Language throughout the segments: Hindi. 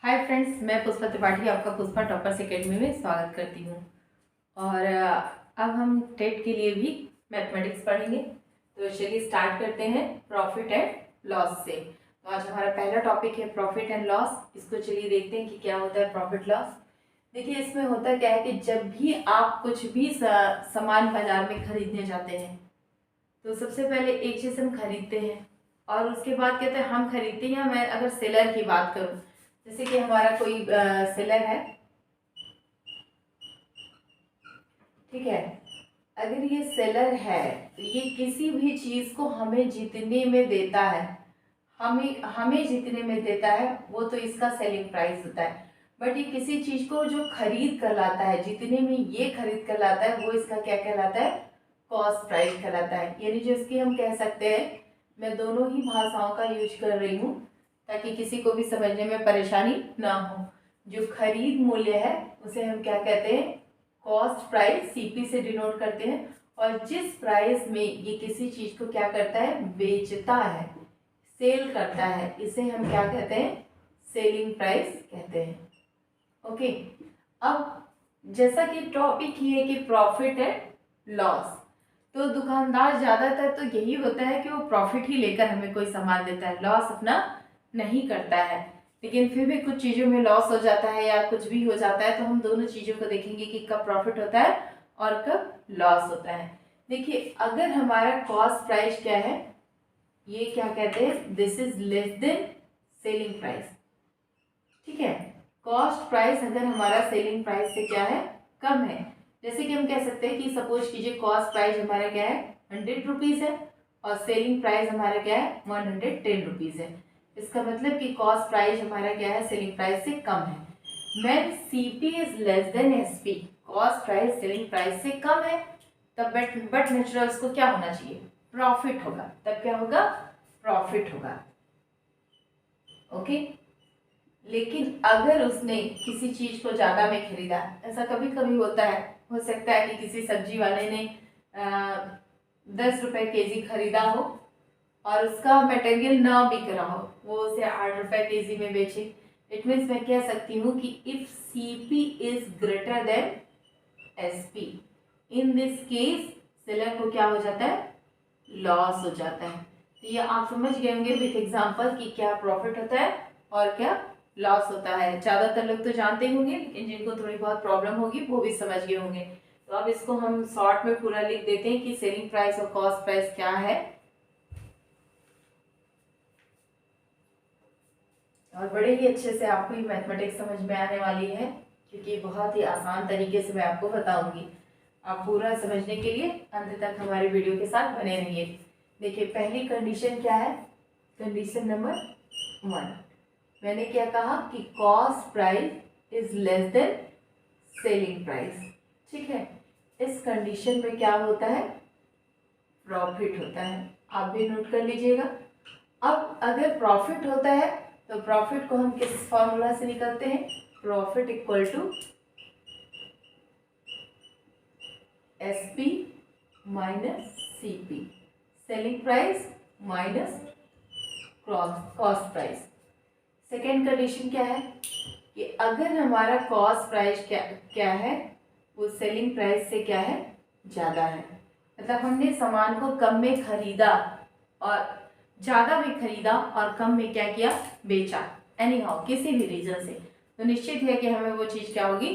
हाय फ्रेंड्स, मैं पुष्पा त्रिपाठी आपका पुष्पा टॉपर्स एकेडमी में स्वागत करती हूँ। और अब हम टेट के लिए भी मैथमेटिक्स पढ़ेंगे। तो चलिए स्टार्ट करते हैं प्रॉफिट एंड लॉस से। तो आज हमारा पहला टॉपिक है प्रॉफिट एंड लॉस। इसको चलिए देखते हैं कि क्या होता है प्रॉफिट लॉस। देखिए, इसमें होता क्या है कि जब भी आप कुछ भी सामान बाजार में खरीदने जाते हैं तो सबसे पहले एक चीज़ हम खरीदते हैं और उसके बाद कहते हैं हम खरीदते हैं। मैं अगर सेलर की बात करूँ, जैसे कि हमारा कोई सेलर है, ठीक है। अगर ये सेलर है तो ये किसी भी चीज़ को हमें जितने में देता है, हमें हमें जितने में देता है वो तो इसका सेलिंग प्राइस होता है। बट ये किसी चीज़ को जो खरीद कर लाता है, जितने में ये खरीद कर लाता है वो इसका क्या कहलाता है? कॉस्ट प्राइस कहलाता है। यानी जिसकी हम कह सकते हैं, मैं दोनों ही भाषाओं का यूज कर रही हूँ ताकि किसी को भी समझने में परेशानी ना हो। जो खरीद मूल्य है उसे हम क्या कहते हैं? कॉस्ट प्राइस, सीपी से डिनोट करते हैं। और जिस प्राइस में ये किसी चीज को क्या करता है? बेचता है, सेल करता है, इसे हम क्या कहते हैं? सेलिंग प्राइस कहते हैं। ओके। अब जैसा कि टॉपिक ही है कि प्रॉफिट एंड लॉस, तो दुकानदार ज्यादातर तो यही होता है कि वो प्रॉफिट ही लेकर हमें कोई सामान देता है, लॉस अपना नहीं करता है। लेकिन फिर भी कुछ चीज़ों में लॉस हो जाता है या कुछ भी हो जाता है, तो हम दोनों चीज़ों को देखेंगे कि कब प्रॉफिट होता है और कब लॉस होता है। देखिए, अगर हमारा कॉस्ट प्राइस क्या है, ये क्या कहते हैं? This is less than selling price, ठीक है। कॉस्ट प्राइस अगर हमारा सेलिंग प्राइस से क्या है? कम है। जैसे कि हम कह सकते हैं कि सपोज कीजिए कॉस्ट प्राइस हमारा क्या है? 100 रुपीज़ है और सेलिंग प्राइस हमारा क्या है? 110 रुपीज़ है। इसका मतलब कि कॉस्ट प्राइस हमारा क्या है? सेलिंग प्राइस से कम है। When CP is less than SP, cost price selling price से कम है, तब बट नेचुरल्स को क्या होना चाहिए? प्रॉफिट होगा। तब क्या होगा? प्रॉफिट होगा। ओके। लेकिन अगर उसने किसी चीज को ज्यादा में खरीदा, ऐसा कभी कभी होता है, हो सकता है कि किसी सब्जी वाले ने 10 रुपए केजी खरीदा हो और उसका मटेरियल ना बिक रहा हो, वो उसे 8 रुपए केजी में बेचे। इट मीन्स मैं कह सकती हूँ कि if CP is greater than SP, in this case seller को क्या हो जाता है? लॉस हो जाता है। तो ये आप समझ गए होंगे विथ एग्जांपल कि क्या प्रॉफिट होता है और क्या लॉस होता है। ज्यादातर लोग तो जानते होंगे, लेकिन जिनको थोड़ी बहुत प्रॉब्लम होगी वो भी समझ गए होंगे। तो अब इसको हम शॉर्ट में पूरा लिख देते हैं कि सेलिंग प्राइस और कॉस्ट प्राइस क्या है। और बड़े ही अच्छे से आपको ये मैथमेटिक्स समझ में आने वाली है, क्योंकि बहुत ही आसान तरीके से मैं आपको बताऊंगी। आप पूरा समझने के लिए अंत तक हमारे वीडियो के साथ बने रहिए। देखिए, पहली कंडीशन क्या है? कंडीशन नंबर 1, मैंने क्या कहा कि cost price is less than selling price, ठीक है। इस कंडीशन में क्या होता है? प्रॉफिट होता है। आप भी नोट कर लीजिएगा। अब अगर प्रॉफिट होता है तो प्रॉफिट को हम किस फॉर्मूला से निकलते हैं? Profit equal to SP minus CP, selling price minus cost price. Second condition क्या है कि अगर हमारा कॉस्ट प्राइस क्या है, वो सेलिंग प्राइस से क्या है? ज़्यादा है। मतलब हमने सामान को कम में खरीदा और ज़्यादा में खरीदा और कम में क्या किया? बेचा। एनी हाउ, किसी भी रीजन से, तो निश्चित है कि हमें वो चीज़ क्या होगी?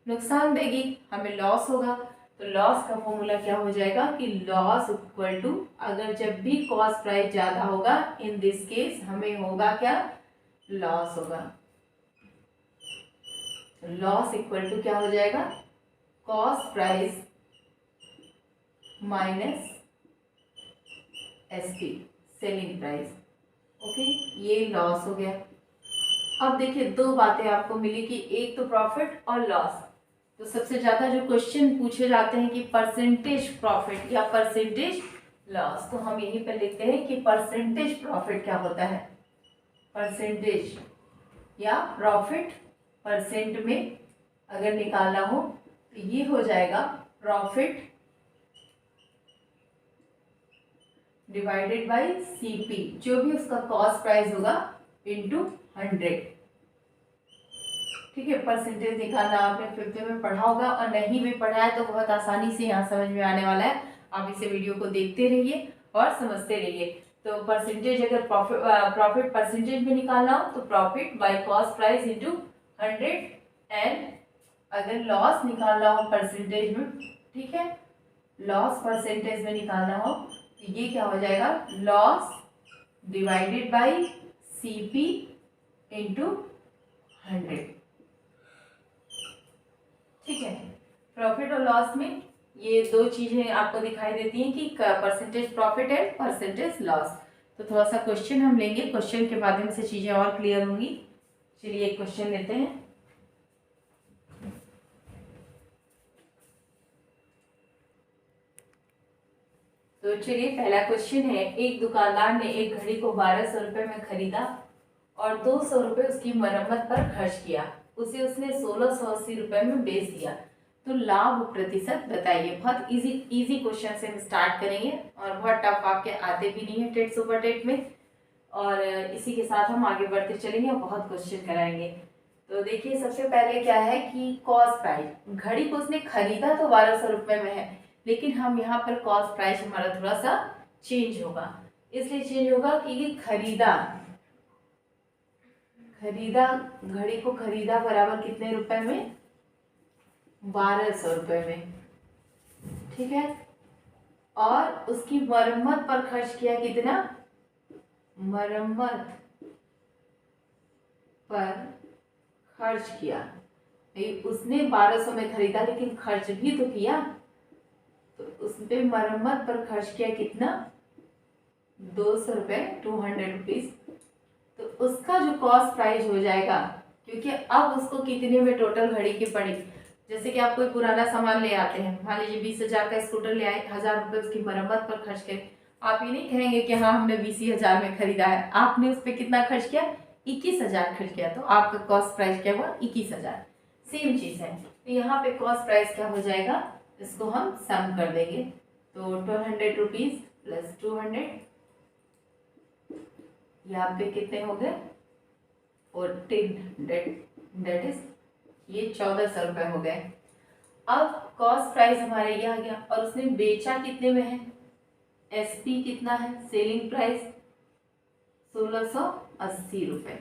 नुकसान देगी, हमें लॉस होगा। तो लॉस का फॉर्मूला क्या हो जाएगा कि लॉस इक्वल टू, अगर जब भी कॉस्ट प्राइस ज़्यादा होगा, इन दिस केस हमें होगा क्या? लॉस होगा। लॉस इक्वल टू क्या हो जाएगा? Cost price minus SP, selling price. Okay, ये लॉस हो गया। अब देखिए, दो बातें आपको मिली कि एक तो प्रॉफिट और लॉस। तो सबसे ज्यादा जो क्वेश्चन पूछे जाते हैं कि परसेंटेज प्रॉफिट या परसेंटेज लॉस, तो हम यहीं पर लिखते हैं कि परसेंटेज प्रॉफिट क्या होता है? परसेंटेज या प्रॉफिट परसेंट में अगर निकालना हो तो ये हो जाएगा प्रॉफिट डिवाइडेड बाय सीपी, जो भी उसका कॉस्ट प्राइस होगा, इनटू 100। ठीक है, परसेंटेज निकालना आपने 5th में पढ़ा होगा, और नहीं भी पढ़ा है तो बहुत आसानी से यहाँ समझ में आने वाला है। आप इसे वीडियो को देखते रहिए और समझते रहिए। तो परसेंटेज, अगर प्रॉफिट परसेंटेज में निकालना हो तो profit by cost price into 100, and अगर लॉस निकालना हो परसेंटेज में, ठीक है, लॉस परसेंटेज में निकालना हो तो ये क्या हो जाएगा, loss divided by CP into 100। ठीक है, प्रॉफिट और लॉस में ये दो चीजें आपको दिखाई देती हैं कि परसेंटेज प्रॉफिट है, परसेंटेज लॉस। तो थोड़ा सा क्वेश्चन हम लेंगे, क्वेश्चन के माध्यम से चीजें और क्लियर होंगी। चलिए एक क्वेश्चन लेते हैं। तो चलिए पहला क्वेश्चन है, एक दुकानदार ने एक घड़ी को 1200 रुपये में खरीदा और 200 रुपये उसकी मरम्मत पर खर्च किया। उसे उसने 1680 रुपये में बेच दिया, तो लाभ प्रतिशत बताइए। बहुत इजी क्वेश्चन से हम स्टार्ट करेंगे और बहुत टफ आपके आते भी नहीं है टेट सुपर टेट में, और इसी के साथ हम आगे बढ़ते चलेंगे और बहुत क्वेश्चन कराएंगे। तो देखिए सबसे पहले क्या है कि कॉस्ट प्राइस, घड़ी को उसने खरीदा तो 1200 रुपये में है, लेकिन हम यहाँ पर कॉस्ट प्राइस हमारा थोड़ा सा चेंज होगा। इसलिए चेंज होगा कि ये खरीदा घड़ी को खरीदा बराबर कितने रुपए में, 1200 रुपये में, ठीक है। और उसकी मरम्मत पर खर्च किया कितना, मरम्मत पर खर्च किया, उसने 1200 में खरीदा लेकिन खर्च भी तो किया, तो उस पे मरम्मत पर खर्च किया कितना, 200 रुपये, 200 रुपीज। तो उसका जो कॉस्ट प्राइस हो जाएगा, क्योंकि अब उसको कितने में टोटल घड़ी की पड़ी। जैसे कि आप कोई पुराना सामान ले आते हैं, मान लीजिए 20,000 का स्कूटर ले आए, 1000 रुपये उसकी मरम्मत पर खर्च करें, आप ये नहीं कहेंगे कि हाँ हमने 20,000 में खरीदा है, आपने उस पर कितना खर्च किया, 21,000 खर्च किया, तो आपका कॉस्ट प्राइस क्या हुआ, 21,000। सेम चीज है, तो यहाँ पे कॉस्ट प्राइस क्या हो जाएगा, इसको हम सम कर देंगे। तो 1200 रुपीज प्लस 200, यहाँ पे कितने हो गए, 1400, डेट इज ये 1400 रुपये हो गए। अब कॉस्ट प्राइस हमारे ये आ गया, और उसने बेचा कितने में है, एसपी कितना है, सेलिंग प्राइस 1680 रुपये।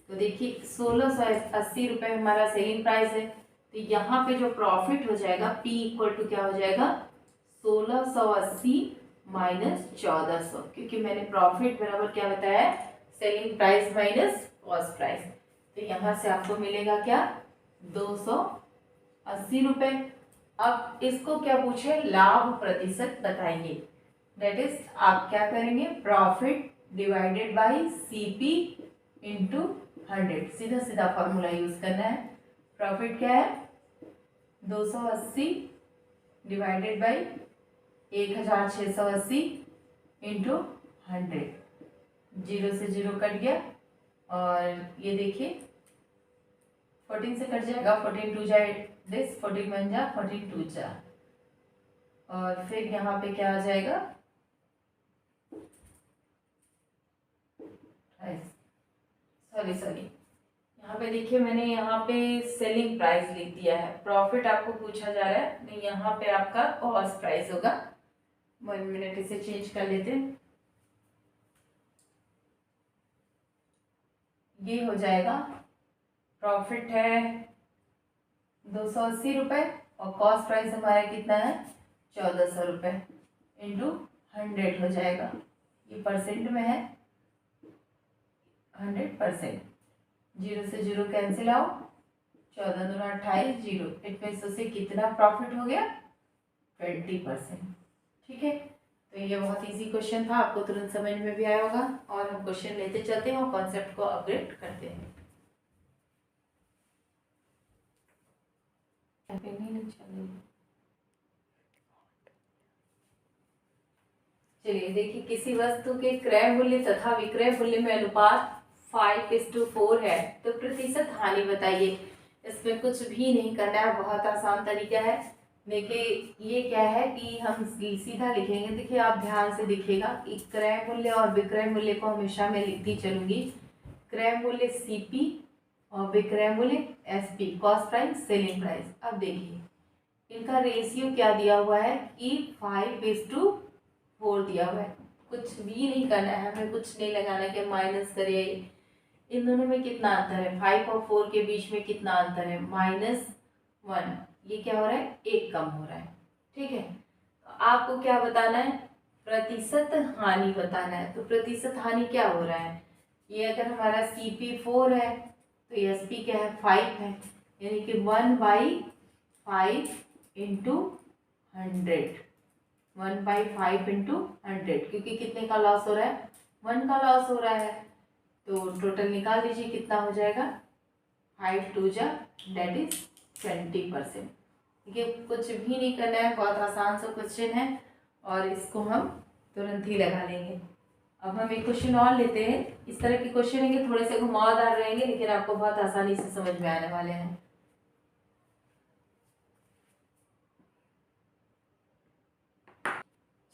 तो देखिए 1680 रुपये हमारा सेलिंग प्राइस है, तो यहाँ पे जो प्रॉफिट हो जाएगा P इक्वल टू क्या हो जाएगा, 1680 माइनस 1400, क्योंकि मैंने प्रॉफिट बराबर क्या बताया है, selling price minus cost price. तो यहाँ से आपको मिलेगा क्या, 280 रुपये। अब इसको क्या पूछे, लाभ प्रतिशत बताइए। दैट इज आप क्या करेंगे, profit divided by CP into 100, सीधा सीधा फॉर्मूला यूज करना है। प्रॉफिट क्या है, 280 डिवाइडेड बाई 1680 इंटू 100, 0 से 0 कट गया, और ये देखिए 14 से कट जाएगा, 14 टू जाए दिस, 14 1 जा, 14 2 जा, और फिर यहाँ पे क्या आ जाएगा, सॉरी यहाँ पे देखिए मैंने यहाँ पे सेलिंग प्राइस लिख दिया है, प्रॉफिट आपको पूछा जा रहा है, नहीं यहाँ पे आपका कॉस्ट प्राइस होगा। 1 मिनट इसे चेंज कर लेते हैं, ये हो जाएगा, प्रॉफिट है 280 रुपये और कॉस्ट प्राइस हमारा कितना है, 1400 रुपये इंटू 100 हो जाएगा, ये परसेंट में है 100%, 0 से 0 कैंसिल आओ, 14 दूना 28, 0, इट मीन्स उसे कितना प्रॉफिट हो गया, 20%। ठीक है, तो ये बहुत इजी क्वेश्चन था, आपको तुरंत समझ में भी आया होगा, और हम क्वेश्चन लेते चलते हैं और कॉन्सेप्ट को अपग्रेड करते हैं। चलिए देखिए, किसी वस्तु के क्रय मूल्य तथा विक्रय मूल्य में अनुपात 5:4 है, तो प्रतिशत हानि बताइए। इसमें कुछ भी नहीं करना है, बहुत आसान तरीका है। देखिए ये क्या है कि हम सीधा लिखेंगे, देखिए आप ध्यान से दिखेगा कि क्रय मूल्य और विक्रय मूल्य को हमेशा मैं लिखती चलूंगी। क्रय मूल्य सीपी और विक्रय मूल्य SP cost price selling price. अब देखिए इनका रेशियो क्या दिया हुआ है कि 5:4 दिया हुआ है। कुछ भी नहीं करना है, हमें कुछ नहीं लगाना कि माइनस करिए। इन दोनों में कितना अंतर है, 5 और 4 के बीच में कितना अंतर है, -1। ये क्या हो रहा है, 1 कम हो रहा है। ठीक है, तो आपको क्या बताना है, प्रतिशत हानि बताना है। तो प्रतिशत हानि क्या हो रहा है, ये अगर हमारा CP4 है तो SP क्या है, 5 है, यानी कि 1/5 इंटू 100, 1/5 इंटू 100, क्योंकि कितने का लॉस हो रहा है, 1 का लॉस हो रहा है। तो टोटल निकाल दीजिए कितना हो जाएगा, 5 2 जा डेट इज 20%। ठीक है, कुछ भी नहीं करना है, बहुत आसान सा क्वेश्चन है और इसको हम तुरंत ही लगा लेंगे। अब हम एक क्वेश्चन और लेते हैं। इस तरह के क्वेश्चन रहेंगे, थोड़े से घुमावदार रहेंगे, लेकिन आपको बहुत आसानी से समझ में आने वाले हैं।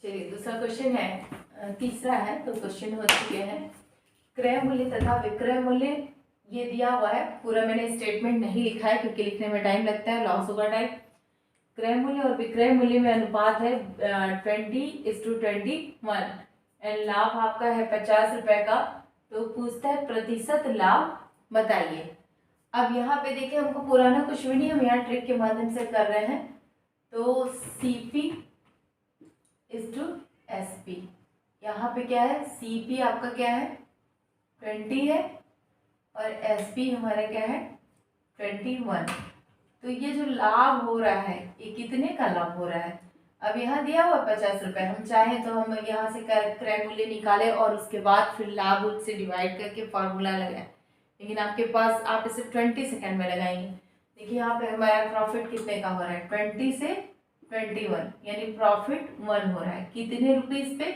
चलिए दूसरा क्वेश्चन है, तीसरा है, तो क्वेश्चन हो चुके हैं। क्रय मूल्य तथा विक्रय मूल्य ये दिया हुआ है, पूरा मैंने स्टेटमेंट नहीं लिखा है क्योंकि लिखने में टाइम लगता है, लॉस होगा टाइम। क्रय मूल्य और विक्रय मूल्य में अनुपात है 20:21 एंड लाभ आपका है 50 रुपए का। तो पूछता है प्रतिशत लाभ बताइए। अब यहाँ पे देखिए हमको पुराना कुछ भी नहीं, हम यहाँ ट्रिक के माध्यम से कर रहे हैं। तो CP इज टू SP, यहाँ पे क्या है, CP आपका क्या है 20 है और SP हमारा क्या है 21। तो ये जो लाभ हो रहा है ये कितने का लाभ हो रहा है, अब यहाँ दिया हुआ 50 रुपए, हम चाहें तो हम यहाँ से क्रय मूल्य निकालें और उसके बाद फिर लाभ से डिवाइड करके फॉर्मूला लगाएं, लेकिन आपके पास आप इसे 20 सेकेंड में लगाएंगे। देखिए यहाँ पे हमारा प्रॉफिट कितने का हो रहा है, 20 से 21, यानी प्रॉफिट 1 हो रहा है। कितने रुपीज पे,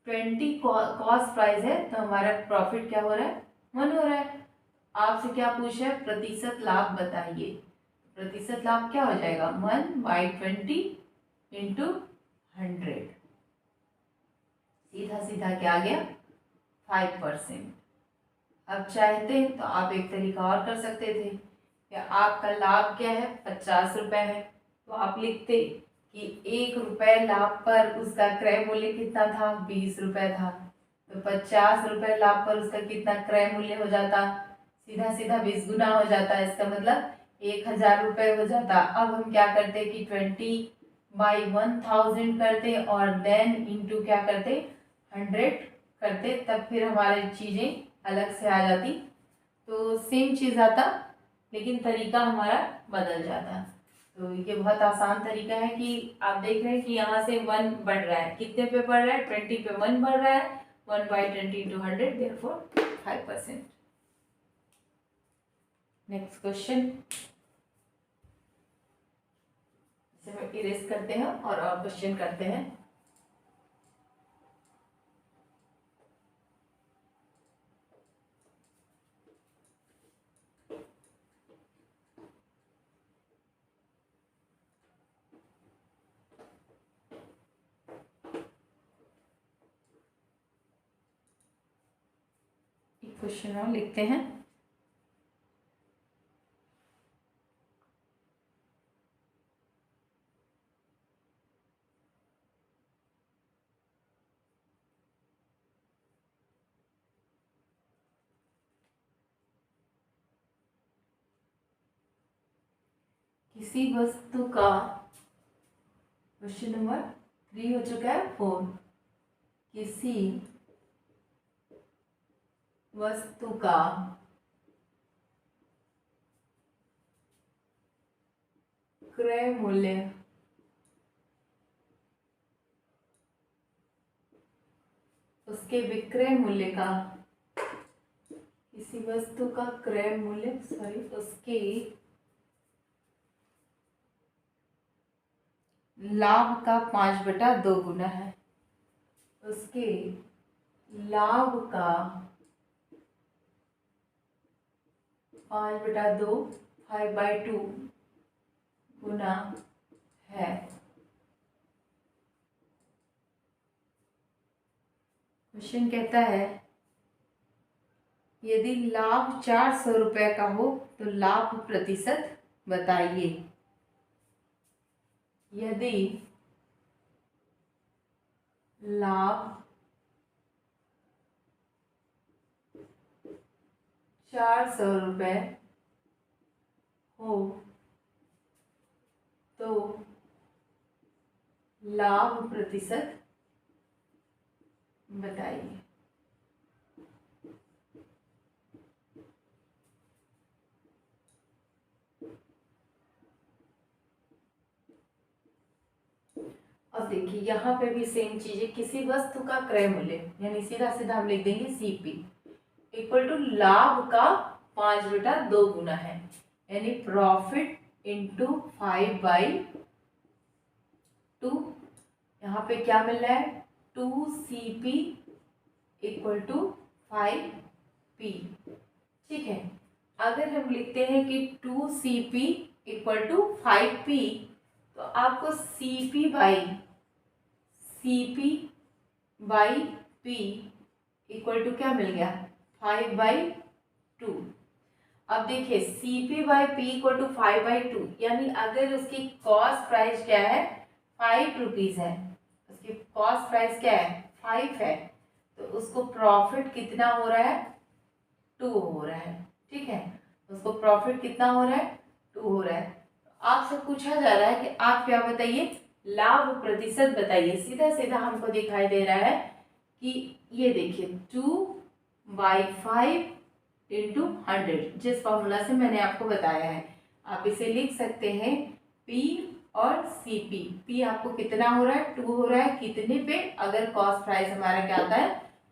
20 कॉस्ट प्राइस है तो हमारा प्रॉफिट क्या हो रहा है, 1 हो रहा है। आपसे क्या पूछा है, प्रतिशत लाभ बताइए। प्रतिशत लाभ क्या हो जाएगा, 1/20 इंटू 100, सीधा सीधा क्या आ गया 5%। अब चाहते तो आप एक तरीका और कर सकते थे, क्या आपका लाभ क्या है 50 रुपए है, तो आप लिखते कि 1 रुपए लाभ पर उसका क्रय मूल्य कितना था, 20 रुपए था। तो 50 रुपए लाभ पर उसका कितना क्रय मूल्य हो जाता, सीधा सीधा 20 गुना हो जाता है, इसका मतलब 1000 रुपये हो जाता। अब हम क्या करते कि 20/1000 करते और देन इंटू क्या करते 100 करते, तब फिर हमारी चीज़ें अलग से आ जाती। तो सेम चीज़ आता लेकिन तरीका हमारा बदल जाता। तो ये बहुत आसान तरीका है कि आप देख रहे हैं कि यहाँ से 1 बढ़ रहा है, कितने पे बढ़ रहा है, 20 पे 1 बढ़ रहा है, 1/20 इंटू 100 देयरफॉर 5%। नेक्स्ट क्वेश्चन, इसे हम इरेज करते हैं और क्वेश्चन करते हैं। एक क्वेश्चन और लिखते हैं। किसी वस्तु का, क्वेश्चन नंबर 3 हो चुका है, 4। किसी वस्तु का क्रय मूल्य उसके विक्रय मूल्य का, किसी वस्तु का क्रय मूल्य उसके लाभ का 5/2 गुना है, उसके लाभ का 5/2 5/2 गुना है। क्वेश्चन कहता है यदि लाभ 400 रुपये का हो तो लाभ प्रतिशत बताइए। यदि लाभ 400 रुपये हो तो लाभ प्रतिशत बताइए। अब देखिए यहाँ पे भी सेम चीज है, किसी वस्तु का क्रय मूल्य यानी सीधा सीधा हम लिख देंगे सीपी इक्वल टू लाभ का 5/2 गुना है, यानी प्रॉफिट इंटू 5/2। यहाँ पे क्या मिल रहा है 2CP इक्वल टू 5P। ठीक है, अगर हम लिखते हैं कि 2CP इक्वल टू 5P तो आपको CP by P equal to क्या मिल गया 5/2। अब देखिए CP by P equal to 5/2, यानी अगर उसकी कॉस्ट प्राइस क्या है 5 रुपीज है, उसकी कॉस्ट प्राइस क्या है 5 है, तो उसको प्रॉफिट कितना हो रहा है 2 हो रहा है। ठीक है, उसको प्रॉफिट कितना हो रहा है 2 हो रहा है। आपसे पूछा जा रहा है कि आप क्या बताइए लाभ प्रतिशत बताइए। सीधा सीधा हमको दिखाई दे रहा है कि ये देखिए 2/5 इंटू 100, जिस फॉर्मूला से मैंने आपको बताया है आप इसे लिख सकते हैं P और CP। P आपको कितना हो रहा है 2 हो रहा है, कितने पे अगर कॉस्ट प्राइस हमारा क्या आता है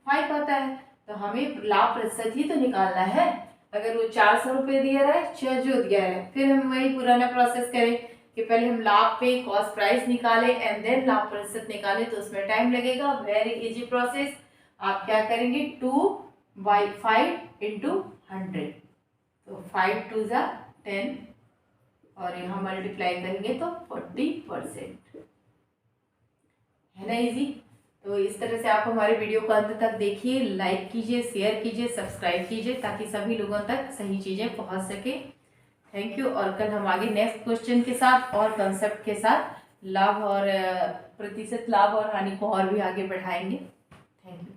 5 आता है, तो हमें लाभ प्रतिशत ही तो निकालना है। अगर वो 400 रुपये दिया रहा है जो दिया है, फिर हम वही पुराना प्रोसेस करें कि पहले हम लाभ पे कॉस्ट प्राइस निकाले एंड देन लाभ प्रतिशत निकाले, तो उसमें टाइम लगेगा। Very easy process. आप क्या करेंगे 2/5 इंटू 100, तो 5 2 ज़ा 10 और यहाँ मल्टीप्लाई करेंगे तो 40% है ना इजी। तो इस तरह से आप हमारे वीडियो को अंत तक देखिए, लाइक कीजिए, शेयर कीजिए, सब्सक्राइब कीजिए ताकि सभी लोगों तक सही चीज़ें पहुंच सके। Thank you. और कल हम आगे नेक्स्ट क्वेश्चन के साथ और कंसेप्ट के साथ लाभ और प्रतिशत लाभ और हानि को और भी आगे बढ़ाएंगे। Thank you.